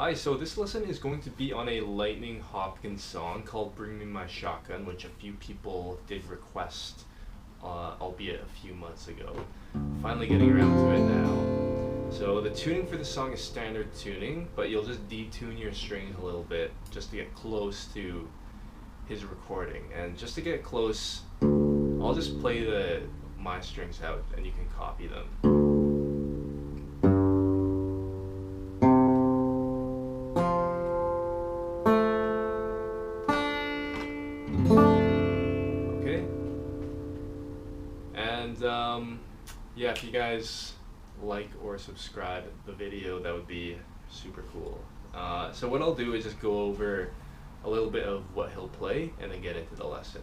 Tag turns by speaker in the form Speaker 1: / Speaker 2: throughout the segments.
Speaker 1: Hi, so this lesson is going to be on a Lightnin Hopkins song called Bring Me My Shotgun, which a few people did request, albeit a few months ago. Finally getting around to it now. So the tuning for the song is standard tuning, but you'll just detune your strings a little bit just to get close to his recording. And just to get close, I'll just play my strings out and you can copy them. Yeah, if you guys like or subscribe the video, that would be super cool. So what I'll do is just go over a little bit of what he'll play and then get into the lesson.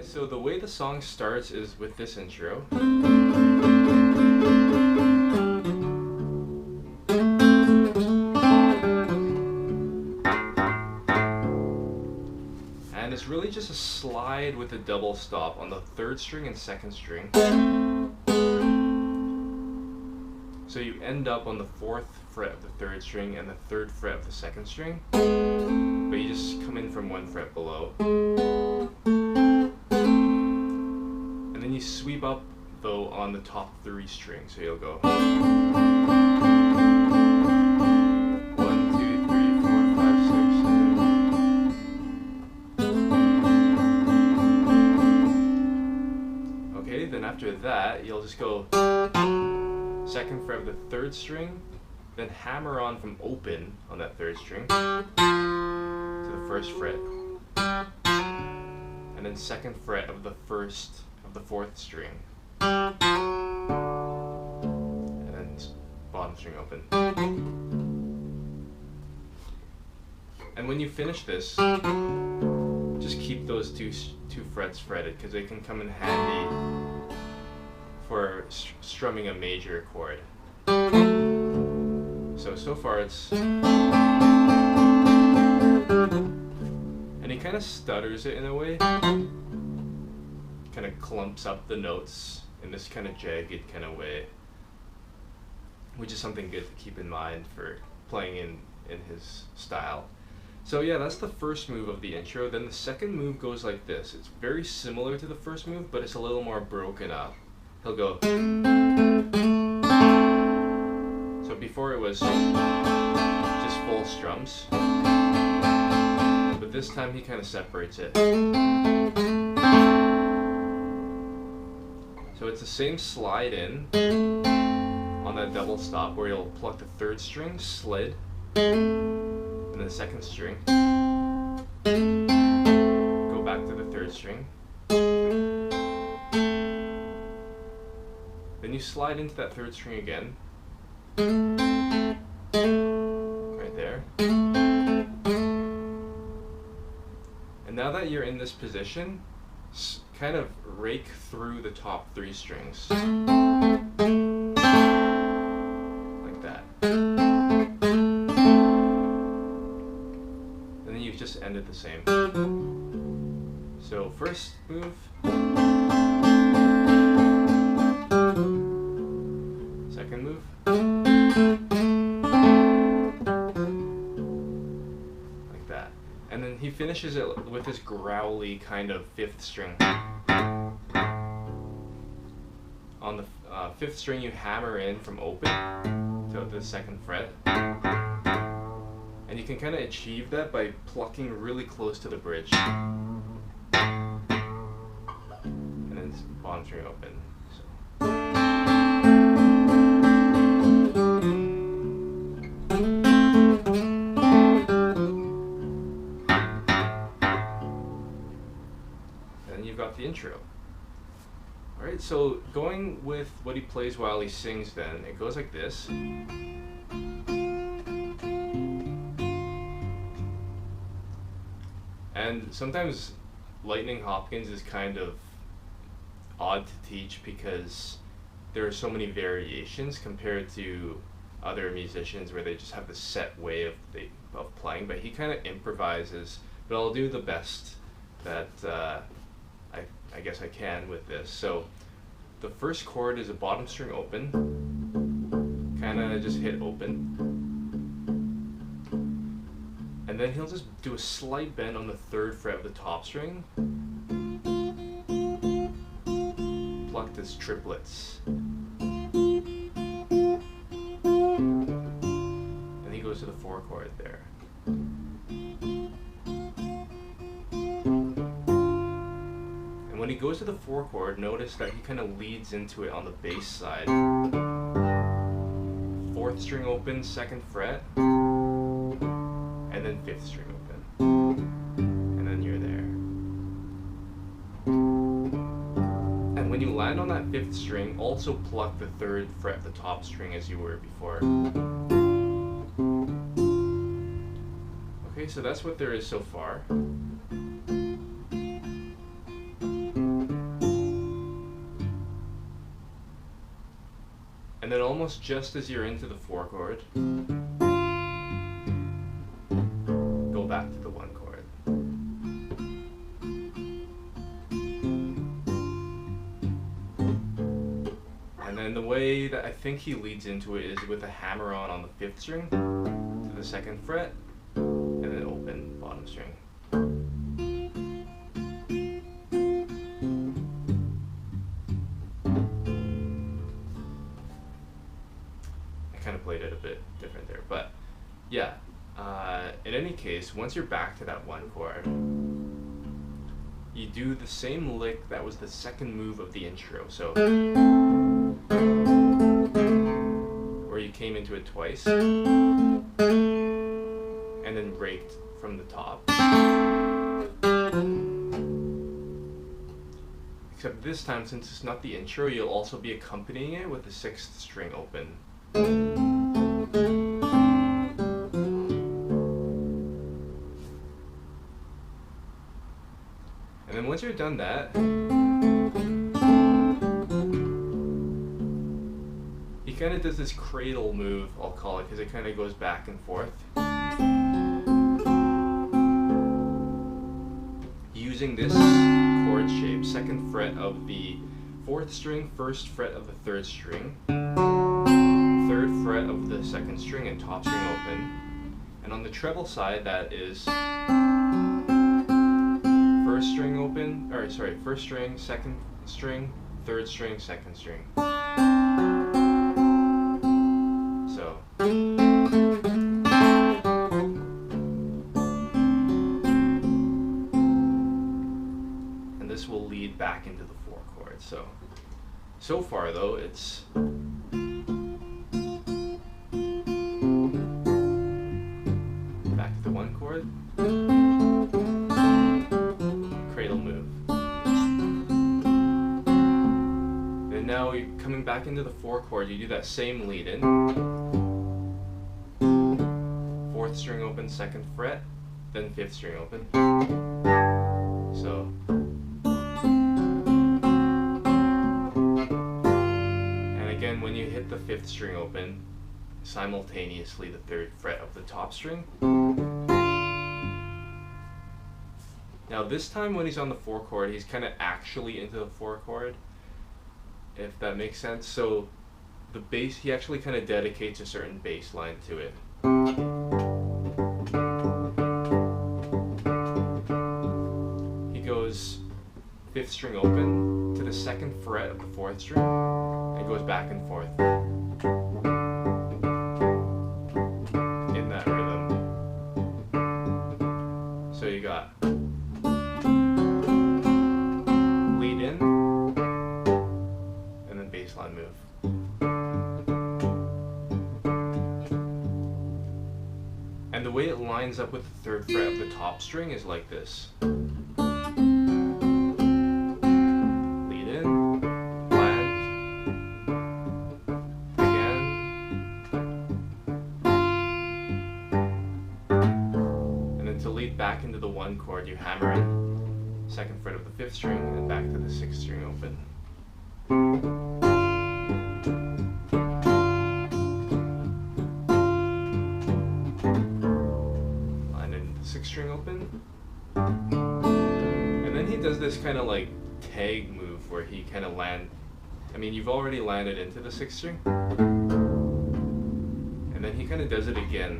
Speaker 1: So the way the song starts is with this intro. And it's really just a slide with a double stop on the third string and second string. So you end up on the fourth fret of the third string and the third fret of the second string, but you just come in from one fret below. And then you sweep up though on the top three strings, so you'll go 1, 2, 3, 4, 5, 6, 7. Okay, then after that you'll just go second fret of the third string, then hammer on from open on that third string to the first fret, and then second fret of the fourth string, and then bottom string open. And when you finish this, just keep those two frets fretted because they can come in handy for strumming a major chord. So far it's, and he kind of stutters it in a way, kind of clumps up the notes in this kind of jagged kind of way, which is something good to keep in mind for playing in his style. So yeah, that's the first move of the intro. Then the second move goes like this. It's very similar to the first move, but it's a little more broken up. He'll go, so before it was just full strums, but this time he kind of separates it. So it's the same slide in on that double stop where you'll pluck the third string, slid, and the second string, go back to the third string, then you slide into that third string again, right there. And now that you're in this position, kind of rake through the top three strings, like that. And then you've just ended the same. So first move, second move, like that. And then he finishes it with this growly kind of fifth string. On the fifth string you hammer in from open to the second fret. And you can kind of achieve that by plucking really close to the bridge. string open. So. Then you've got the intro. Alright, so going with what he plays while he sings then, it goes like this. And sometimes Lightnin Hopkins is kind of odd to teach because there are so many variations compared to other musicians where they just have the set way of playing, but he kind of improvises. But I'll do the best that I guess I can with this. So the first chord is a bottom string open, kind of just hit open. And then he'll just do a slight bend on the 3rd fret of the top string, plucked as triplets. And he goes to the 4 chord there. And when he goes to the 4 chord, notice that he kind of leads into it on the bass side. 4th string open, 2nd fret. And then 5th string open, and then you're there. And when you land on that 5th string, also pluck the 3rd fret of the top string as you were before. Okay, so that's what there is so far. And then almost just as you're into the 4 chord, back to the 1 chord. And then the way that I think he leads into it is with a hammer on the 5th string to the 2nd fret, and then open bottom string. I kind of played it a bit different there, but yeah. In any case, once you're back to that 1 chord, you do the same lick that was the 2nd move of the intro. So, where you came into it twice, and then braked from the top. Except this time, since it's not the intro, you'll also be accompanying it with the 6th string open. And then once you're done that, he kind of does this cradle move, I'll call it, because it kind of goes back and forth. Using this chord shape, 2nd fret of the 4th string, 1st fret of the 3rd string, 3rd fret of the 2nd string, and top string open. And on the treble side, that is 1st string open, or sorry, 1st string, 2nd string, 3rd string, 2nd string. So. And this will lead back into the 4 chord. So far though, it's back to the 1 chord. Cradle move. And now you're coming back into the 4 chord, you do that same lead in. 4th string open, 2nd fret, then 5th string open. So. And again, when you hit the 5th string open, simultaneously the 3rd fret of the top string. Now this time when he's on the 4 chord, he's kind of actually into the 4 chord, if that makes sense. So the bass, he actually kind of dedicates a certain bass line to it. He goes 5th string open to the 2nd fret of the 4th string and goes back and forth in that rhythm. So you got lead in, way it lines up with the third fret of the top string is like this. Lead in, land, again, and then to lead back into the 1 chord, you hammer in 2nd fret of the 5th string and back to the 6th string open. String open, and then he does this kind of like tag move where he kind of you've already landed into the 6th string, and then he kind of does it again,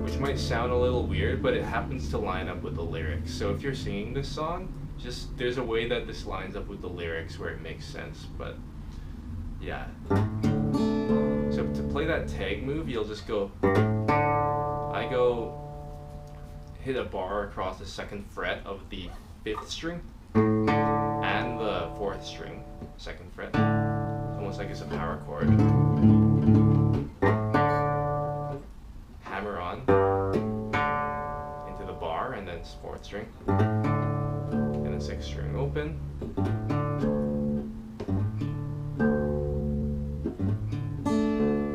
Speaker 1: which might sound a little weird, but it happens to line up with the lyrics. So if you're singing this song, there's a way that this lines up with the lyrics where it makes sense. But yeah, so to play that tag move, you'll just go, I go hit a bar across the 2nd fret of the 5th string and the 4th string, 2nd fret, almost like it's a power chord. Hammer on into the bar and then 4th string, and then 6th string open.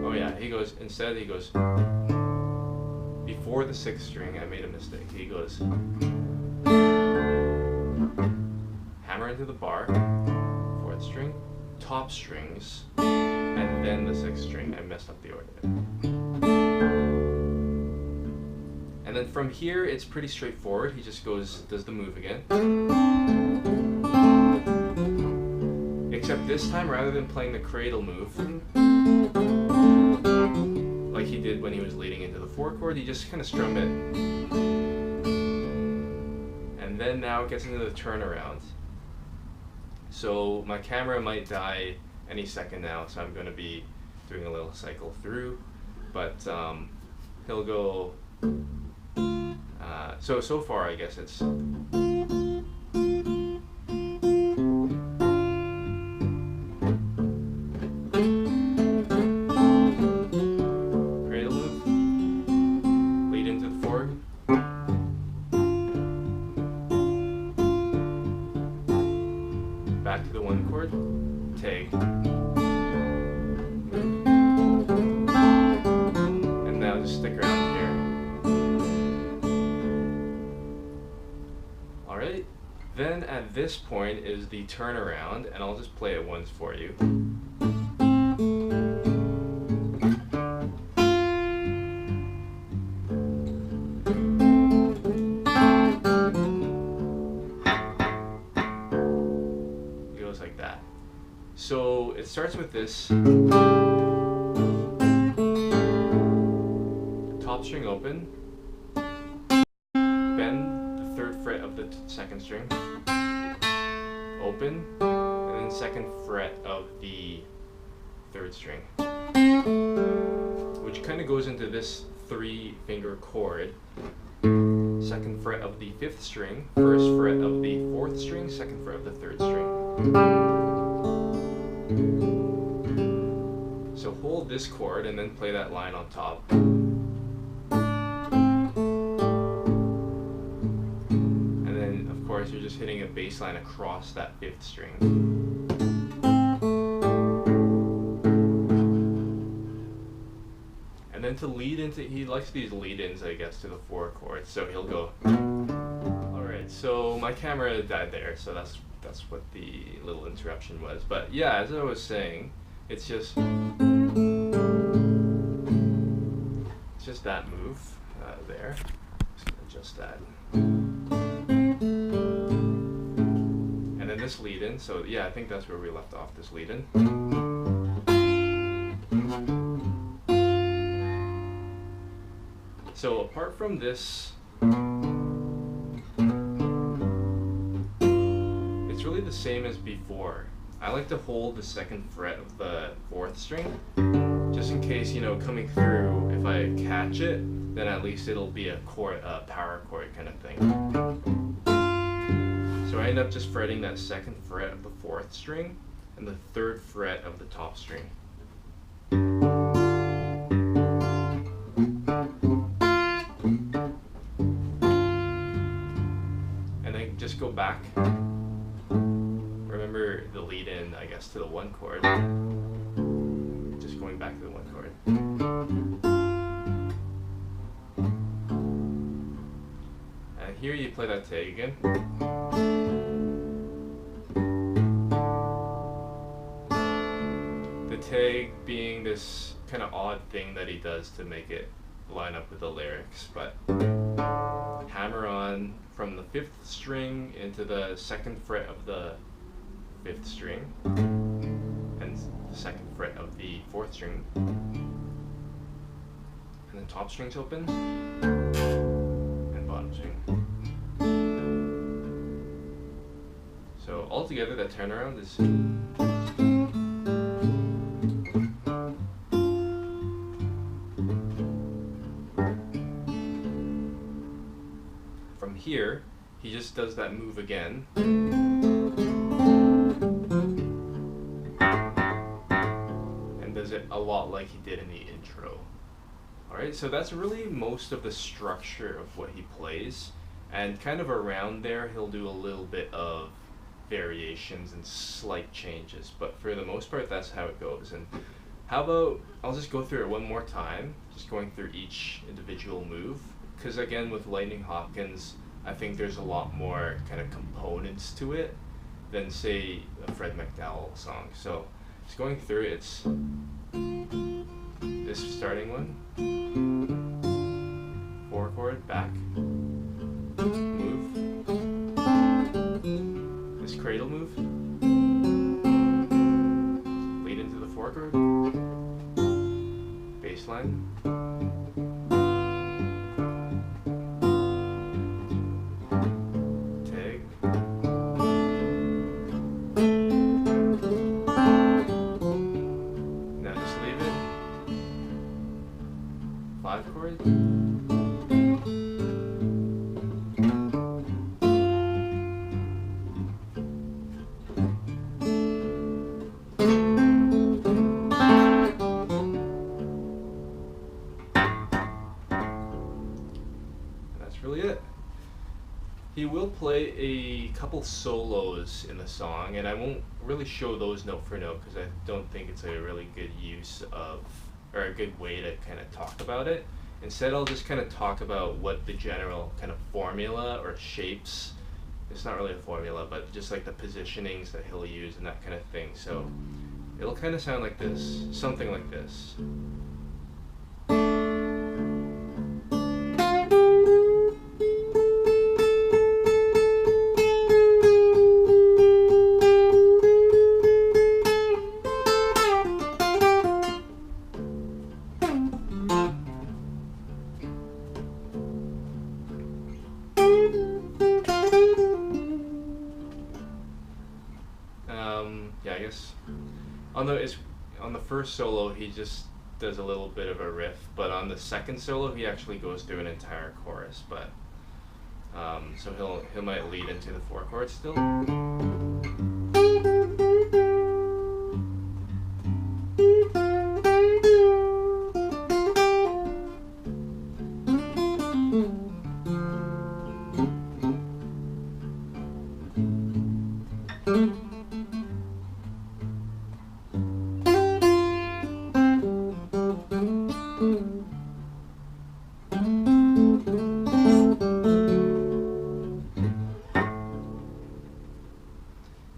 Speaker 1: Oh yeah, he goes, before the 6th string, I made a mistake. He goes, hammer into the bar, 4th string, top strings, and then the 6th string. I messed up the order there. And then from here, it's pretty straightforward. He just does the move again. Except this time, rather than playing the cradle move, like he did when he was leading into the 4 chord, he just kind of strummed it. And then now it gets into the turnaround. So my camera might die any second now, so I'm going to be doing a little cycle through. But he'll go, so far I guess it's back to the 1 chord, tag, and now just stick around here. Alright, then at this point is the turnaround, and I'll just play it once for you. Like that. So it starts with this top string open, bend the 3rd fret of the 2nd string, open, and then 2nd fret of the 3rd string, which kind of goes into this 3-finger chord. 2nd fret of the 5th string, 1st fret of the 4th string, 2nd fret of the 3rd string. So hold this chord and then play that line on top. And then, of course, you're just hitting a bass line across that 5th string. And then to lead into, he likes these lead-ins, I guess, to the 4 chords. So he'll go. Alright, so my camera died there, so that's what the little interruption was. But yeah, as I was saying, it's just that move there. Just gonna adjust that. And then this lead-in, so yeah, I think that's where we left off, this lead-in. So apart from this, it's really the same as before. I like to hold the 2nd fret of the 4th string, just in case, coming through, if I catch it, then at least it'll be a power chord kind of thing. So I end up just fretting that 2nd fret of the 4th string and the 3rd fret of the top string. just go back. Remember the lead in, I guess, to the one chord. Just going back to the one chord. And here you play that tag again. The tag being this kind of odd thing that he does to make it line up with the lyrics, but hammer on from the 5th string into the 2nd fret of the 5th string and the 2nd fret of the 4th string, and then top strings open and bottom string. So altogether that turnaround is from here. He just does that move again. Does it a lot like he did in the intro. Alright, so that's really most of the structure of what he plays, and kind of around there he'll do a little bit of variations and slight changes, but for the most part that's how it goes. And how about I'll just go through it one more time, just going through each individual move, because again with Lightnin Hopkins I think there's a lot more kind of components to it than say a Fred McDowell song. So just going through it, it's this starting one, 4 chord, back, move, this cradle move, lead into the 4 chord, bass line, tag, now just leave it, 5 chord, really it. He will play a couple solos in the song, and I won't really show those note for note because I don't think it's a really good use of, or a good way to kind of talk about it. Instead, I'll just kind of talk about what the general kind of formula or shapes, it's not really a formula, but just like the positionings that he'll use and that kind of thing. So it'll kind of sound like this, something like this. Yeah, I guess on the first solo he just does a little bit of a riff, but on the second solo he actually goes through an entire chorus. But so he might lead into the 4 chords still.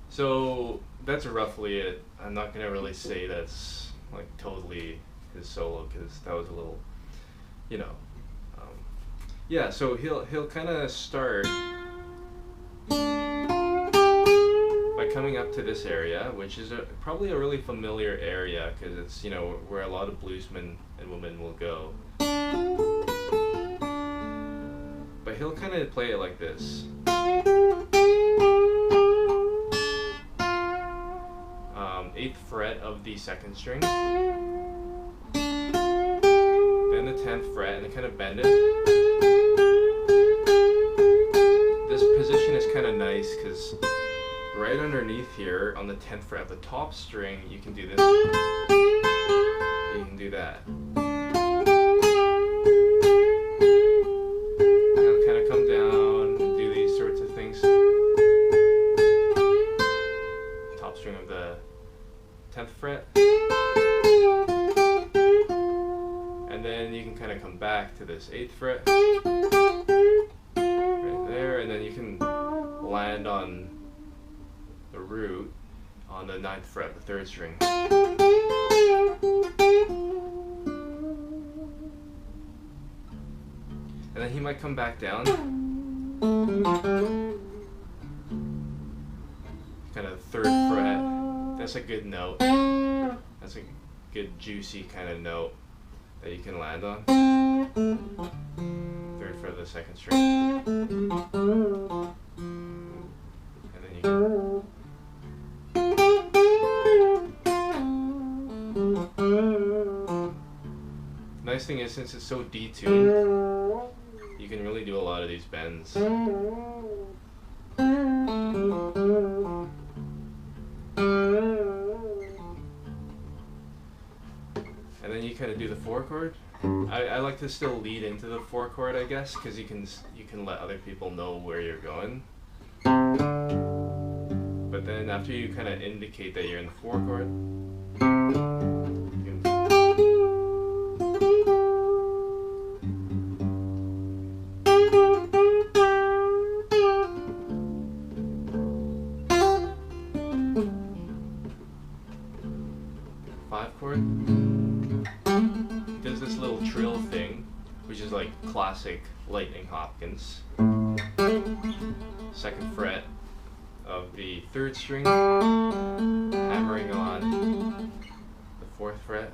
Speaker 1: So that's roughly it. I'm not gonna really say that's like totally his solo because that was a little, you know, yeah. So he'll kind of start by coming up to this area, which is probably a really familiar area because it's, you know, where a lot of bluesmen and women will go. But he'll kind of play it like this. 8th fret of the 2nd string, then the 10th fret, and then kind of bend it. This position is kind of nice because right underneath here on the 10th fret of the top string you can do this, you can do that. And kind of come down and do these sorts of things. to this 8th fret, right there, and then you can land on the root on the 9th fret of the 3rd string. And then he might come back down, kind of 3rd fret. That's a good note. That's a good juicy kind of note that you can land on. 3rd fret of the 2nd string. And then you can nice thing is, since it's so detuned, you can really do a lot of these bends. And then you kind of do the 4 chord. I like to still lead into the 4 chord, I guess, because you can let other people know where you're going. But then after you kind of indicate that you're in the 4 chord, you can chord. He does this little trill thing, which is like classic Lightnin Hopkins. 2nd fret of the 3rd string, hammering on the 4th fret.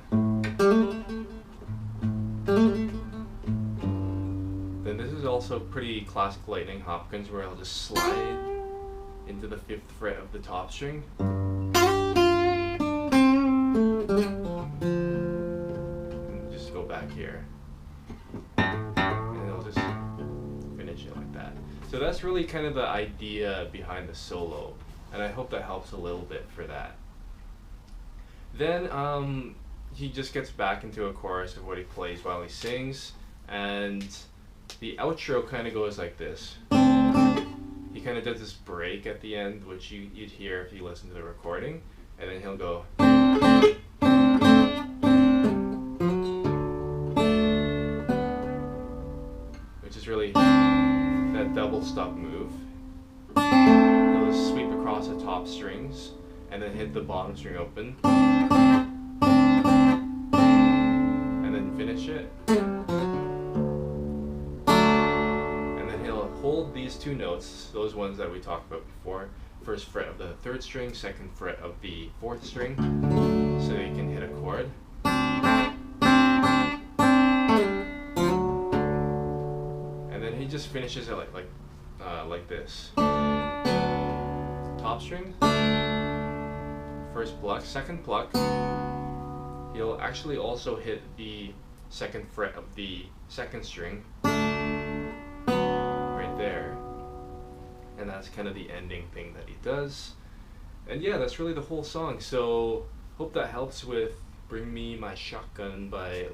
Speaker 1: Then this is also pretty classic Lightnin Hopkins, where I'll just slide into the 5th fret of the top string. And just go back here. And I'll just finish it like that. So that's really kind of the idea behind the solo, and I hope that helps a little bit for that. Then he just gets back into a chorus of what he plays while he sings, and the outro kind of goes like this. He kind of does this break at the end, which you'd hear if you listen to the recording, and then he'll go, which is really that double stop move. He'll just sweep across the top strings and then hit the bottom string open and then finish it. And then he'll hold these two notes, those ones that we talked about before, 1st fret of the 3rd string, 2nd fret of the 4th string, so that you can hit a chord. And then he just finishes it like this. Top string, 1st pluck, 2nd pluck. He'll actually also hit the 2nd fret of the 2nd string right there. And that's kind of the ending thing that he does. And yeah, that's really the whole song. So hope that helps with Bring Me My Shotgun by